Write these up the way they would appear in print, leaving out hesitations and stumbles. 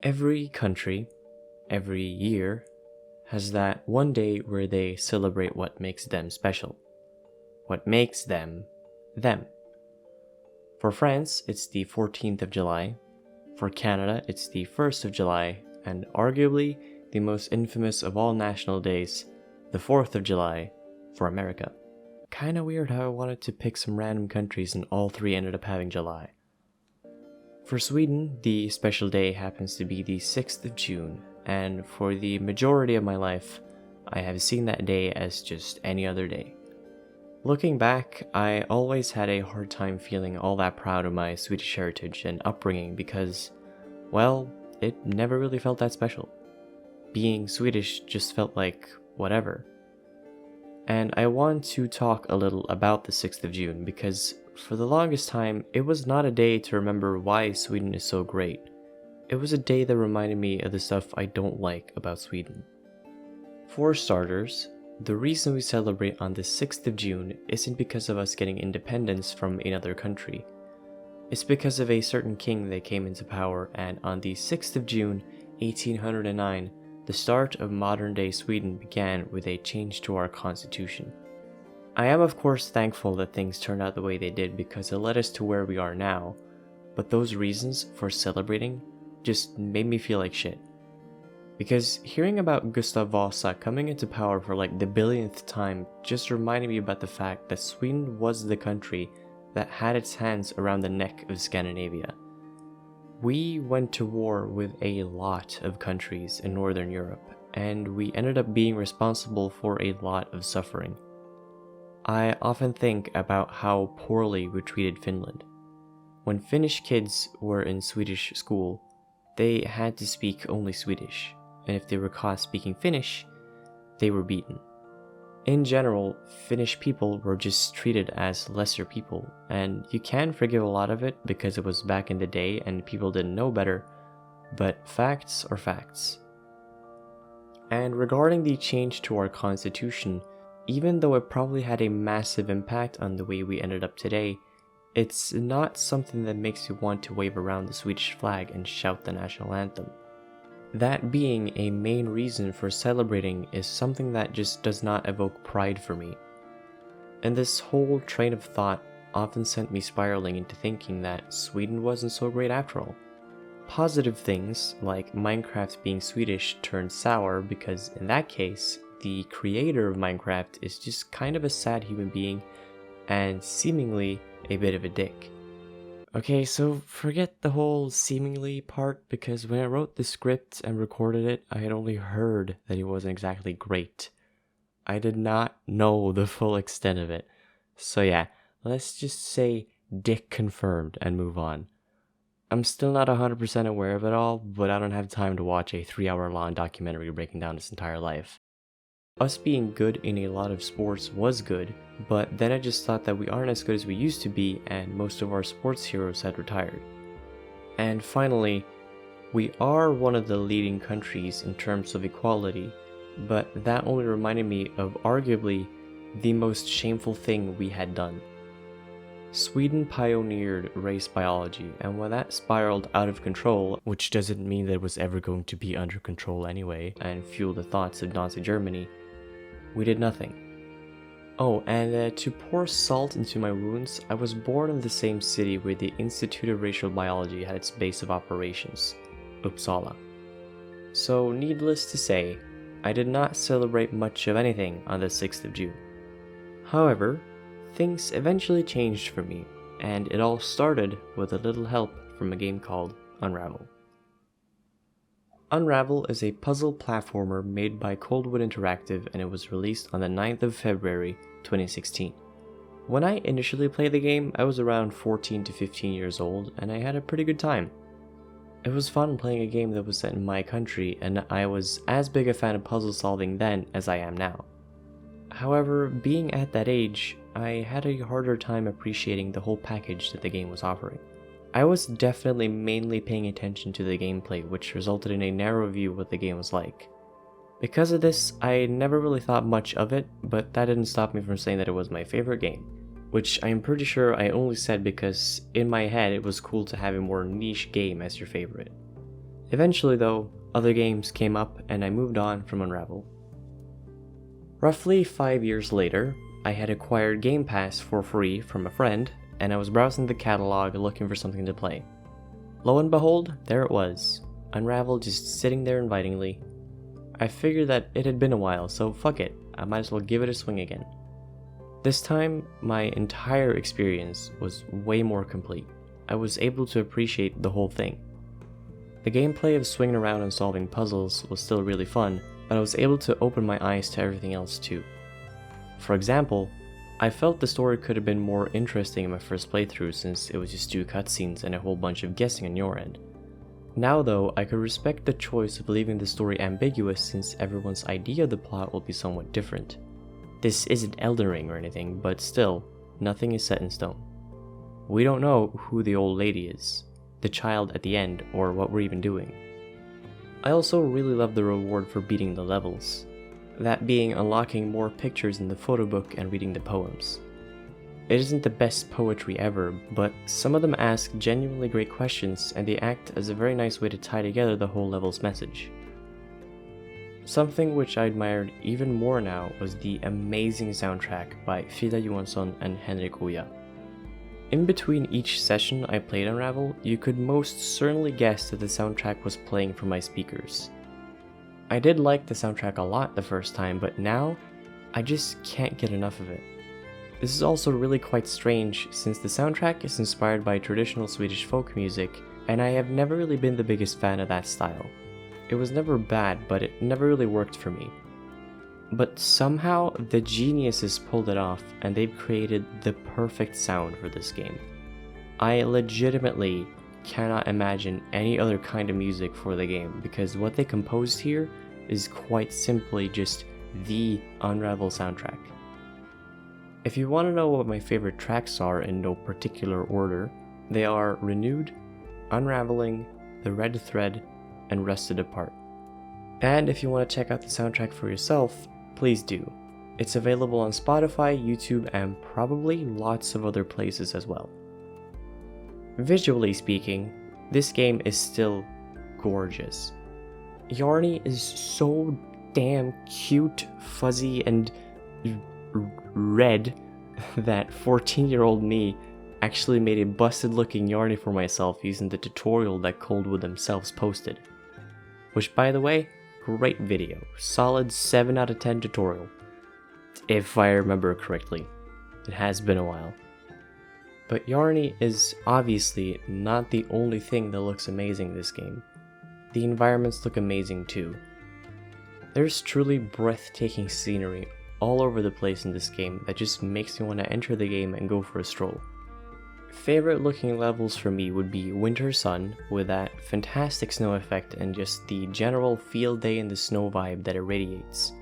Every country, every year, has that one day where they celebrate what makes them special. What makes them, them. For France, it's the 14th of July. For Canada, it's the 1st of July, and arguably the most infamous of all national days, the 4th of July, for America. Kinda weird how I wanted to pick some random countries and all three ended up having July. For Sweden, the special day happens to be the 6th of June, and for the majority of my life, I have seen that day as just any other day. Looking back, I always had a hard time feeling all that proud of my Swedish heritage and upbringing because, well, it never really felt that special. Being Swedish just felt like whatever. And I want to talk a little about the 6th of June because for the longest time, it was not a day to remember why Sweden is so great. It was a day that reminded me of the stuff I don't like about Sweden. For starters, the reason we celebrate on the 6th of June isn't because of us getting independence from another country. It's because of a certain king that came into power, and on the 6th of June, 1809, the start of modern-day Sweden began with a change to our constitution. I am of course thankful that things turned out the way they did because it led us to where we are now, but those reasons for celebrating just made me feel like shit. Because hearing about Gustav Vasa coming into power for like the billionth time just reminded me about the fact that Sweden was the country that had its hands around the neck of Scandinavia. We went to war with a lot of countries in Northern Europe, and we ended up being responsible for a lot of suffering. I often think about how poorly we treated Finland. When Finnish kids were in Swedish school, they had to speak only Swedish, and if they were caught speaking Finnish, they were beaten. In general, Finnish people were just treated as lesser people, and you can forgive a lot of it because it was back in the day and people didn't know better, but facts are facts. And regarding the change to our constitution, even though it probably had a massive impact on the way we ended up today, it's not something that makes you want to wave around the Swedish flag and shout the national anthem. That being a main reason for celebrating is something that just does not evoke pride for me. And this whole train of thought often sent me spiraling into thinking that Sweden wasn't so great after all. Positive things, like Minecraft being Swedish, turned sour because in that case, the creator of Minecraft is just kind of a sad human being and seemingly a bit of a dick. Okay, so forget the whole seemingly part because when I wrote the script and recorded it, I had only heard that he wasn't exactly great. I did not know the full extent of it. So yeah, let's just say dick confirmed and move on. I'm still not 100% aware of it all, but I don't have time to watch a 3-hour long documentary breaking down his entire life. Us being good in a lot of sports was good, but then I just thought that we aren't as good as we used to be and most of our sports heroes had retired. And finally, we are one of the leading countries in terms of equality, but that only reminded me of arguably the most shameful thing we had done. Sweden pioneered race biology, and when that spiraled out of control, which doesn't mean that it was ever going to be under control anyway, and fuel the thoughts of Nazi Germany, we did nothing. Oh, and to pour salt into my wounds, I was born in the same city where the Institute of Racial Biology had its base of operations, Uppsala. So needless to say, I did not celebrate much of anything on the 6th of June. However, things eventually changed for me, and it all started with a little help from a game called Unravel. Unravel is a puzzle platformer made by Coldwood Interactive, and it was released on the 9th of February 2016. When I initially played the game, I was around 14 to 15 years old, and I had a pretty good time. It was fun playing a game that was set in my country, and I was as big a fan of puzzle solving then as I am now. However, being at that age, I had a harder time appreciating the whole package that the game was offering. I was definitely mainly paying attention to the gameplay, which resulted in a narrow view of what the game was like. Because of this, I never really thought much of it, but that didn't stop me from saying that it was my favorite game, which I'm pretty sure I only said because in my head it was cool to have a more niche game as your favorite. Eventually though, other games came up and I moved on from Unravel. Roughly 5 years later, I had acquired Game Pass for free from a friend, and I was browsing the catalog looking for something to play. Lo and behold, there it was, Unravel just sitting there invitingly. I figured that it had been a while, so fuck it, I might as well give it a swing again. This time, my entire experience was way more complete. I was able to appreciate the whole thing. The gameplay of swinging around and solving puzzles was still really fun, but I was able to open my eyes to everything else too. For example, I felt the story could have been more interesting in my first playthrough since it was just 2 cutscenes and a whole bunch of guessing on your end. Now though, I could respect the choice of leaving the story ambiguous since everyone's idea of the plot will be somewhat different. This isn't Elden Ring or anything, but still, nothing is set in stone. We don't know who the old lady is, the child at the end, or what we're even doing. I also really love the reward for beating the levels, that being unlocking more pictures in the photo book and reading the poems. It isn't the best poetry ever, but some of them ask genuinely great questions and they act as a very nice way to tie together the whole level's message. Something which I admired even more now was the amazing soundtrack by Frida Johansson and Henrik Oja. In between each session I played Unravel, you could most certainly guess that the soundtrack was playing from my speakers. I did like the soundtrack a lot the first time, but now, I just can't get enough of it. This is also really quite strange since the soundtrack is inspired by traditional Swedish folk music, and I have never really been the biggest fan of that style. It was never bad, but it never really worked for me. But somehow, the geniuses pulled it off, and they've created the perfect sound for this game. I legitimately cannot imagine any other kind of music for the game, because what they composed here is quite simply just the Unravel soundtrack. If you want to know what my favorite tracks are in no particular order, they are Renewed, Unraveling, The Red Thread, and Rested Apart. And if you want to check out the soundtrack for yourself, please do. It's available on Spotify, YouTube, and probably lots of other places as well. Visually speaking, this game is still gorgeous. Yarny is so damn cute, fuzzy, and red that 14-year-old me actually made a busted looking Yarny for myself using the tutorial that Coldwood themselves posted. Which, by the way, great video, solid 7 out of 10 tutorial. If I remember correctly. It has been a while. But Yarny is obviously not the only thing that looks amazing in this game. The environments look amazing too. There's truly breathtaking scenery all over the place in this game that just makes me want to enter the game and go for a stroll. Favorite looking levels for me would be Winter Sun, with that fantastic snow effect and just the general field day in the snow vibe that it radiates.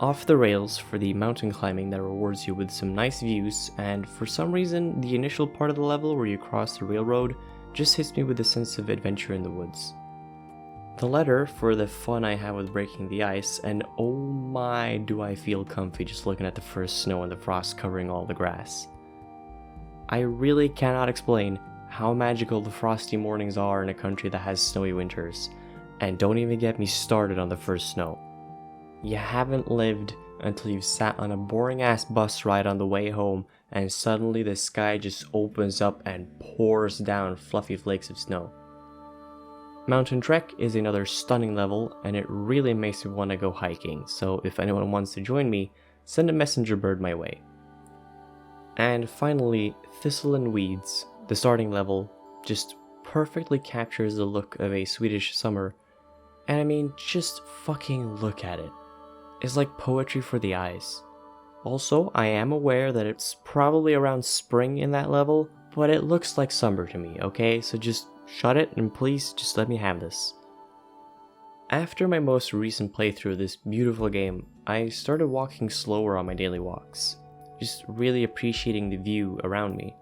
Off the Rails for the mountain climbing that rewards you with some nice views, and for some reason the initial part of the level where you cross the railroad just hits me with a sense of adventure in the woods. The Letter for the fun I have with breaking the ice, and oh my do I feel comfy just looking at the first snow and the frost covering all the grass. I really cannot explain how magical the frosty mornings are in a country that has snowy winters, and don't even get me started on the first snow. You haven't lived until you've sat on a boring ass bus ride on the way home and suddenly the sky just opens up and pours down fluffy flakes of snow. Mountain Trek is another stunning level and it really makes me want to go hiking, so if anyone wants to join me, send a messenger bird my way. And finally, Thistle and Weeds, the starting level, just perfectly captures the look of a Swedish summer, and I mean, just fucking look at it. It's like poetry for the eyes. Also, I am aware that it's probably around spring in that level, but it looks like summer to me, okay? So just shut it and please just let me have this. After my most recent playthrough of this beautiful game, I started walking slower on my daily walks, just really appreciating the view around me.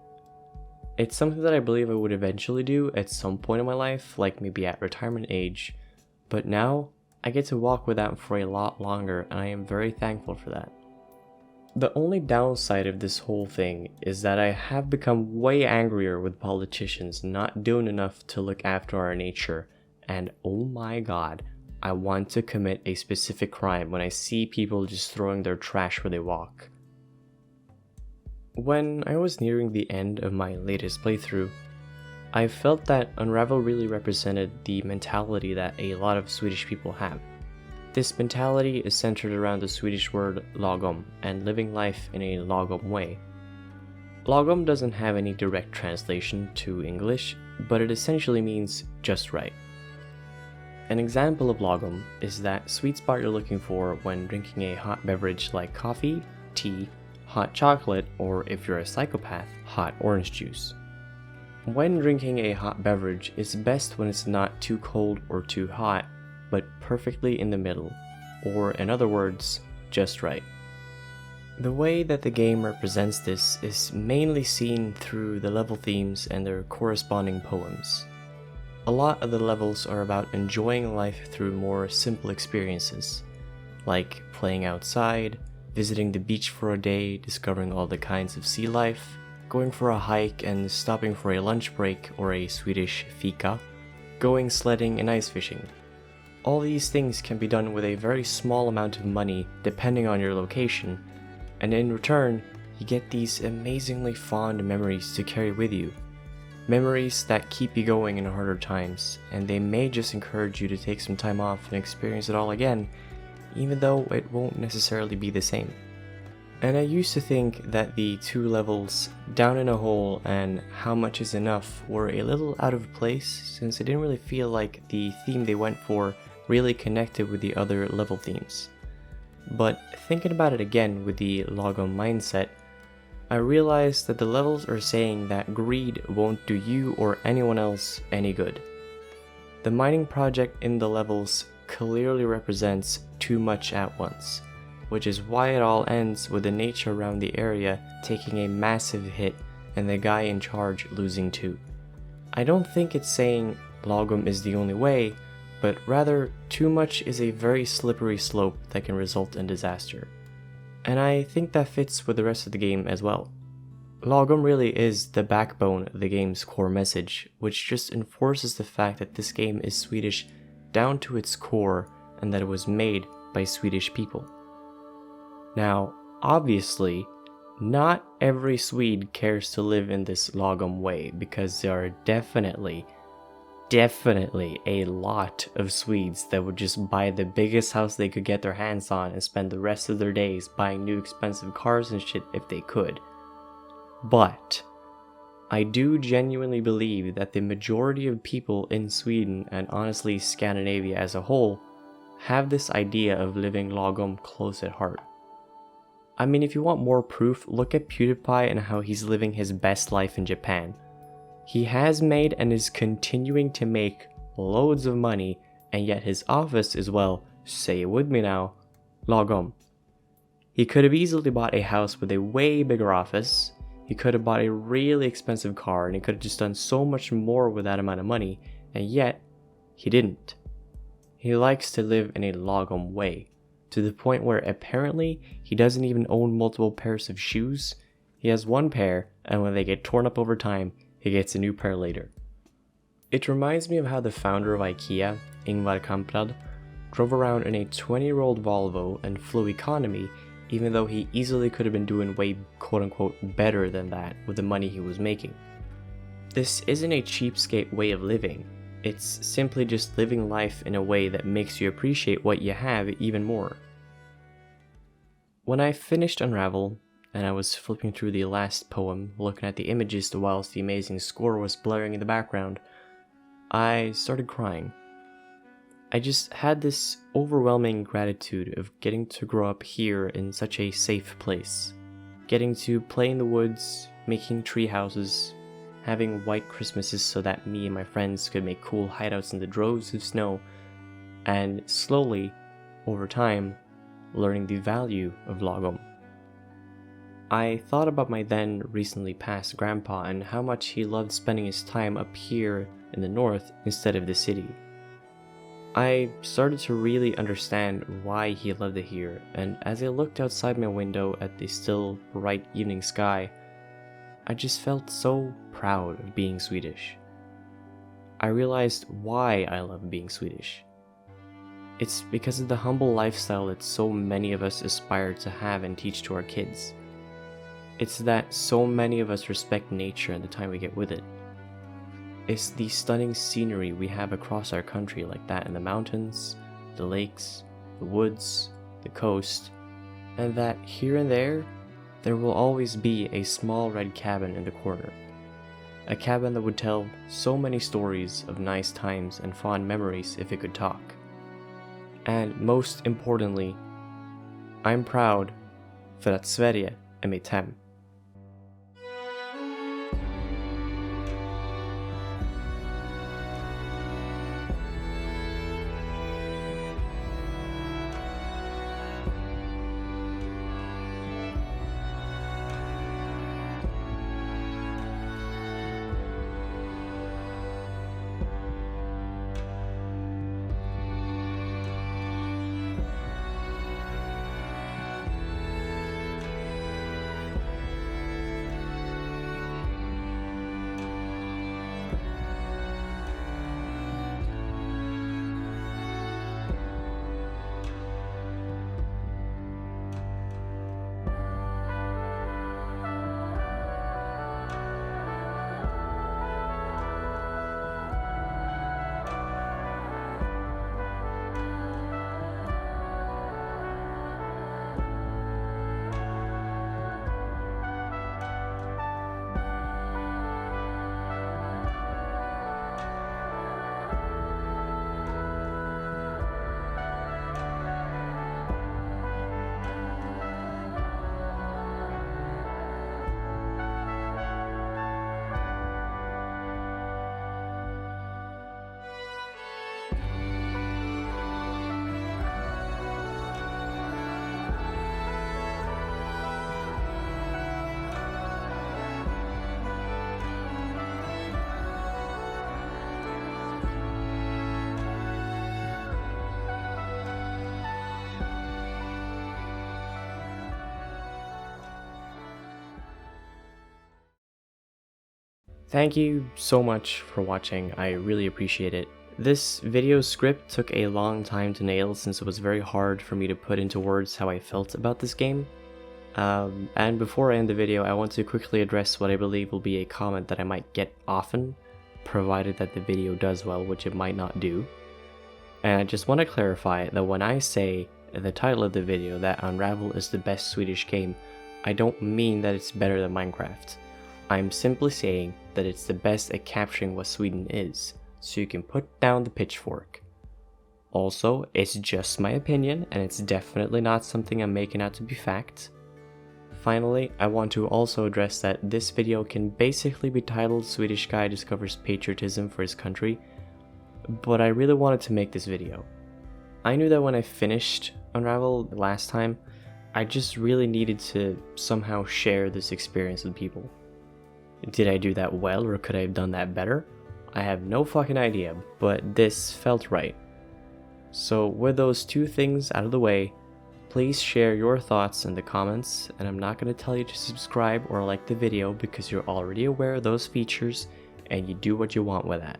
It's something that I believe I would eventually do at some point in my life, like maybe at retirement age, but now I get to walk with that for a lot longer and I am very thankful for that. The only downside of this whole thing is that I have become way angrier with politicians not doing enough to look after our nature and oh my god, I want to commit a specific crime when I see people just throwing their trash where they walk. When I was nearing the end of my latest playthrough, I felt that Unravel really represented the mentality that a lot of Swedish people have. This mentality is centered around the Swedish word lagom and living life in a lagom way. Lagom doesn't have any direct translation to English, but it essentially means just right. An example of lagom is that sweet spot you're looking for when drinking a hot beverage like coffee, tea, hot chocolate, or if you're a psychopath, hot orange juice. When drinking a hot beverage, it's best when it's not too cold or too hot, but perfectly in the middle, or in other words, just right. The way that the game represents this is mainly seen through the level themes and their corresponding poems. A lot of the levels are about enjoying life through more simple experiences, like playing outside, visiting the beach for a day, discovering all the kinds of sea life, going for a hike and stopping for a lunch break or a Swedish fika, going sledding and ice fishing. All these things can be done with a very small amount of money depending on your location, and in return, you get these amazingly fond memories to carry with you. Memories that keep you going in harder times, and they may just encourage you to take some time off and experience it all again, even though it won't necessarily be the same. And I used to think that the two levels, Down in a Hole and How Much Is Enough, were a little out of place since I didn't really feel like the theme they went for really connected with the other level themes. But thinking about it again with the lagom mindset, I realized that the levels are saying that greed won't do you or anyone else any good. The mining project in the levels clearly represents too much at once, which is why it all ends with the nature around the area taking a massive hit and the guy in charge losing too. I don't think it's saying lagom is the only way, but rather too much is a very slippery slope that can result in disaster. And I think that fits with the rest of the game as well. Lagom really is the backbone of the game's core message, which just enforces the fact that this game is Swedish down to its core and that it was made by Swedish people. Now, obviously, not every Swede cares to live in this lagom way, because there are definitely a lot of Swedes that would just buy the biggest house they could get their hands on and spend the rest of their days buying new expensive cars and shit if they could. But I do genuinely believe that the majority of people in Sweden, and honestly Scandinavia as a whole, have this idea of living lagom close at heart. I mean, if you want more proof, look at PewDiePie and how he's living his best life in Japan. He has made and is continuing to make loads of money, and yet his office is, well, say it with me now, lagom. He could have easily bought a house with a way bigger office, he could have bought a really expensive car, and he could have just done so much more with that amount of money, and yet, he didn't. He likes to live in a lagom way, to the point where apparently he doesn't even own multiple pairs of shoes. He has one pair, and when they get torn up over time, he gets a new pair later. It reminds me of how the founder of IKEA, Ingvar Kamprad, drove around in a 20-year-old Volvo and flew economy, even though he easily could have been doing way quote-unquote better than that with the money he was making. This isn't a cheapskate way of living, it's simply just living life in a way that makes you appreciate what you have even more. When I finished Unravel, and I was flipping through the last poem, looking at the images whilst the amazing score was blaring in the background, I started crying. I just had this overwhelming gratitude of getting to grow up here in such a safe place, getting to play in the woods, making tree houses, having white Christmases so that me and my friends could make cool hideouts in the droves of snow, and slowly, over time, learning the value of lagom. I thought about my then recently passed grandpa and how much he loved spending his time up here in the north instead of the city. I started to really understand why he loved it here, and as I looked outside my window at the still bright evening sky, I just felt so proud of being Swedish. I realized why I love being Swedish. It's because of the humble lifestyle that so many of us aspire to have and teach to our kids. It's that so many of us respect nature and the time we get with it. It's the stunning scenery we have across our country, like that in the mountains, the lakes, the woods, the coast, and that here and there will always be a small red cabin in the corner. A cabin that would tell so many stories of nice times and fond memories if it could talk. And most importantly, I'm proud för att Sverige är mitt hem. Thank you so much for watching, I really appreciate it. This video script took a long time to nail since it was very hard for me to put into words how I felt about this game. And before I end the video, I want to quickly address what I believe will be a comment that I might get often, provided that the video does well, which it might not do. And I just want to clarify that when I say in the title of the video that Unravel is the best Swedish game, I don't mean that it's better than Minecraft. I'm simply saying that it's the best at capturing what Sweden is, so you can put down the pitchfork. Also, it's just my opinion, and it's definitely not something I'm making out to be fact. Finally, I want to also address that this video can basically be titled Swedish Guy Discovers Patriotism for His Country, but I really wanted to make this video. I knew that when I finished Unravel last time, I just really needed to somehow share this experience with people. Did I do that well, or could I have done that better? I have no fucking idea, but this felt right. So with those two things out of the way, please share your thoughts in the comments, and I'm not going to tell you to subscribe or like the video because you're already aware of those features and you do what you want with that.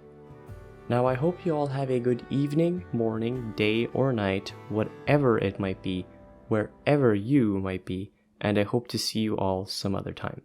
Now I hope you all have a good evening, morning, day or night, whatever it might be, wherever you might be, and I hope to see you all some other time.